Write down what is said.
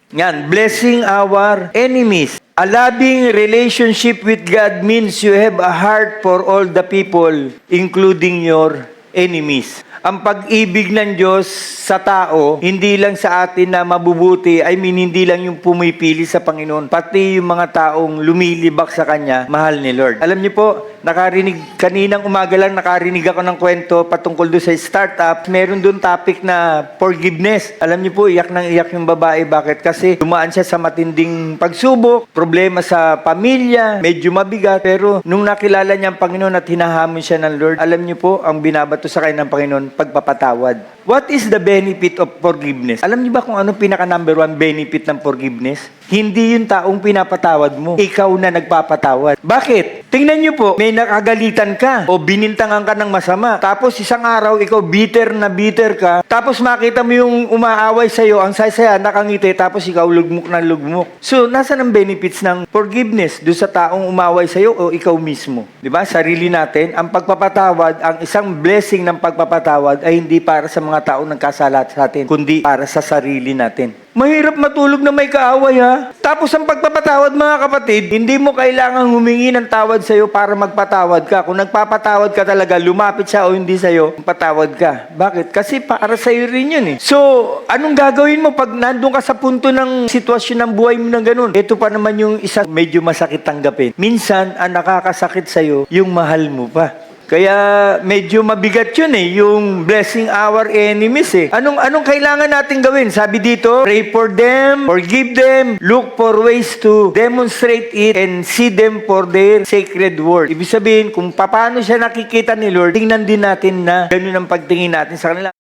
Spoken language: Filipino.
Yan, blessing our enemies. A loving relationship with God means you have a heart for all the people, including your enemies. Ang pag-ibig ng Diyos sa tao, hindi lang sa atin na mabubuti, hindi lang yung pumipili sa Panginoon, pati yung mga taong lumilibak sa Kanya, mahal ni Lord. Alam niyo po, kaninang umaga lang nakarinig ako ng kwento patungkol doon sa startup, meron doon topic na forgiveness. Alam niyo po, iyak nang iyak yung babae. Bakit? Kasi dumaan siya sa matinding pagsubok, problema sa pamilya, medyo mabigat, pero nung nakilala niya ang Panginoon at hinahamon siya ng Lord, alam niyo po, ang binabato sa kanya ng Panginoon, pagpapatawad. What is the benefit of forgiveness? Alam niyo ba kung ano pinaka number 1 benefit ng forgiveness? Hindi yung taong pinapatawad mo. Ikaw na nagpapatawad. Bakit? Tingnan niyo po, may nakagalitan ka o binintangan ka ng masama. Tapos isang araw, ikaw bitter ka. Tapos makita mo yung umaaway sa'yo, ang saya-saya, nakangiti, tapos ikaw lugmok ng lugmok. So, nasaan ang benefits ng forgiveness? Doon sa taong umaway sa'yo o ikaw mismo? Diba? Sarili natin, ang pagpapatawad, ang isang blessing ng pagpapatawad ay hindi para sa mga taong nagkasala sa atin, kundi para sa sarili natin. Mahirap matulog na may kaaway, ha? Tapos ang pagpapatawad, mga kapatid, hindi mo kailangan humingi ng tawad sa'yo para magpatawad ka. Kung nagpapatawad ka talaga, lumapit siya o hindi sa'yo, patawad ka. Bakit? Kasi para sa'yo rin yun, eh. So, anong gagawin mo pag nandun ka sa punto ng sitwasyon ng buhay mo na ganun? Ito pa naman yung isa medyo masakit tanggapin. Minsan, ang nakakasakit sa'yo, yung mahal mo pa. Kaya medyo mabigat yun, yung blessing our enemies, Anong kailangan natin gawin? Sabi dito, pray for them, forgive them, look for ways to demonstrate it, and see them for their sacred word. Ibig sabihin, kung paano siya nakikita ni Lord, tingnan din natin na ganun ang pagtingin natin sa kanila.